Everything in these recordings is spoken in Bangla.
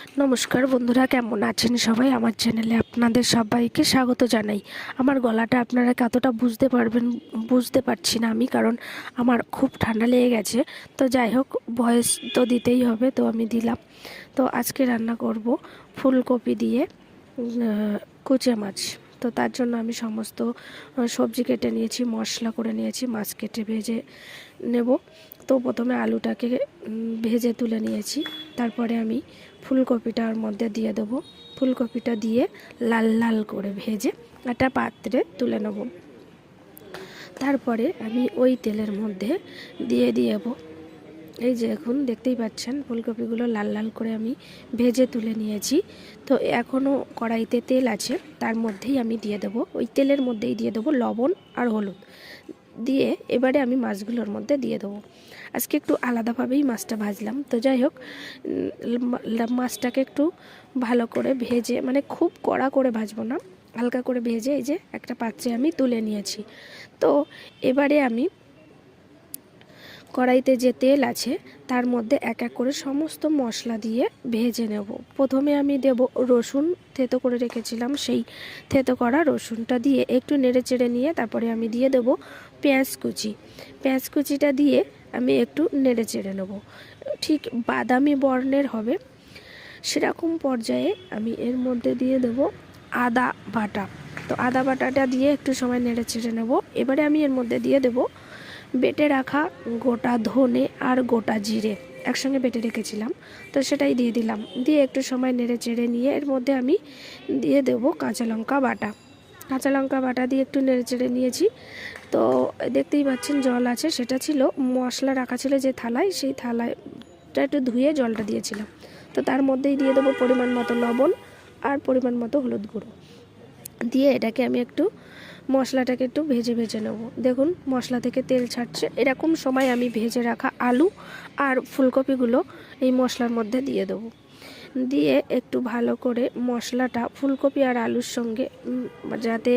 নমস্কার বন্ধুরা, কেমন আছেন সবাই? আমার চ্যানেলে আপনাদের সবাইকে স্বাগত জানাই। আমার গলাটা আপনারা কতটা বুঝতে পারছি না আমি, কারণ আমার খুব ঠান্ডা লেগে গেছে। তো যাই হোক, ভয়েস তো দিতেই হবে, তো আমি দিলাম। তো আজকে রান্না করব ফুলকপি দিয়ে কুচে মাছ। তো তার জন্য আমি সমস্ত সবজি কেটে নিয়েছি, মশলা করে নিয়েছি, মাছ কেটে ভেজে নেব। তো প্রথমে আলুটাকে ভেজে তুলে নিয়েছি, তারপরে আমি ফুলকপিটার মধ্যে দিয়ে দেবো। ফুলকপিটা দিয়ে লাল লাল করে ভেজে একটা পাত্রে তুলে নেব। তারপরে আমি ওই তেলের মধ্যে দিয়ে দেবো, এই যে এখন দেখতেই পাচ্ছেন ফুলকপিগুলো লাল লাল করে আমি ভেজে তুলে নিয়েছি। তো এখনও কড়াইতে তেল আছে, তার মধ্যেই আমি দিয়ে দেবো, ওই তেলের মধ্যেই দিয়ে দেবো লবণ আর হলুদ দিয়ে এবারে আমি মাছগুলোর মধ্যে দিয়ে দেবো। আজকে একটু আলাদাভাবেই মাছটা ভাজলাম। তো যাই হোক, মাছটাকে একটু ভালো করে ভেজে, মানে খুব কড়া করে ভাজবো না, হালকা করে ভেজে এই যে একটা পাত্রে আমি তুলে নিয়েছি। তো এবারে আমি কড়াইতে যে তেল আছে তার মধ্যে এক এক করে সমস্ত মশলা দিয়ে ভেজে নেব। প্রথমে আমি দেব রসুন, থেতো করে রেখেছিলাম, সেই থেতো করা রসুনটা দিয়ে একটু নেড়ে চেড়ে নিয়ে তারপরে আমি দিয়ে দেব পেঁয়াজ কুচি। পেঁয়াজ কুচিটা দিয়ে আমি একটু নেড়ে চেড়ে নেব, ঠিক বাদামি বর্ণের হবে সেরকম পর্যায়ে আমি এর মধ্যে দিয়ে দেব আদা বাটা। তো আদা বাটাটা দিয়ে একটু সময় নেড়ে চেড়ে নেব। এবারে আমি এর মধ্যে দিয়ে দেব বেটে রাখা গোটা ধনে আর গোটা জিরে, একসঙ্গে বেটে রেখেছিলাম, তো সেটাই দিয়ে দিলাম। দিয়ে একটু সময় নেড়ে চেড়ে নিয়ে এর মধ্যে আমি দিয়ে দেব কাঁচা লঙ্কা বাটা। কাঁচা লঙ্কা বাটা দিয়ে একটু নেড়ে চেড়ে নিয়েছি। তো দেখতেই পাচ্ছেন জল আছে, সেটা ছিল মশলা রাখা ছিল যে থালায়, সেই থালাটা একটু ধুয়ে জলটা দিয়েছিলাম। তো তার মধ্যেই দিয়ে দেবো পরিমাণ মতো লবণ আর পরিমাণ মতো হলুদ গুঁড়ো দিয়ে এটাকে আমি একটু মশলাটাকে একটু ভেজে ভেজে নেব। দেখুন মশলা থেকে তেল ছাড়ছে, এরকম সময় আমি ভেজে রাখা আলু আর ফুলকপিগুলো এই মশলার মধ্যে দিয়ে দেবো। দিয়ে একটু ভালো করে মশলাটা ফুলকপি আর আলুর সঙ্গে যাতে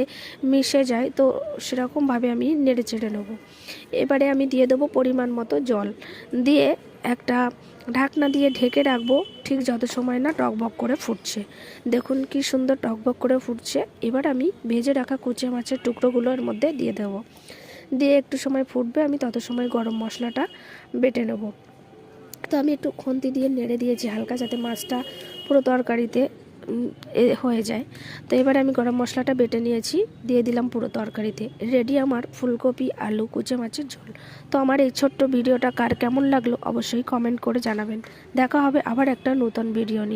মিশে যায়, তো সেরকমভাবে আমি নেড়ে চেড়ে নেব। এবারে আমি দিয়ে দেবো পরিমাণ মতো জল, দিয়ে একটা ঢাকনা দিয়ে ঢেকে রাখবো, ঠিক যত সময় না টকবক করে ফুটছে। দেখুন কি সুন্দর টকবক করে ফুটছে। এবার আমি ভেজে রাখা কুচে মাছের টুকরোগুলো এর মধ্যে দিয়ে দেবো। দিয়ে একটু সময় ফুটবে, আমি তত সময় গরম মশলাটা বেটে নেব। তো আমি একটু খুন্তি দিয়ে নেড়ে দিয়েছি হালকা, যাতে মাছটা পুরো তরকারিতে হয়ে যায়। তো এবারে আমি গরম মশলাটা বেটে নিয়েছি, দিয়ে দিলাম পুরো তরকারিতে। রেডি আমার ফুলকপি আলু কুচে মাছের ঝোল। তো আমার এই ছোট্ট ভিডিওটা কার কেমন লাগলো অবশ্যই কমেন্ট করে জানাবেন। দেখা হবে আবার একটা নতুন ভিডিও নিয়ে।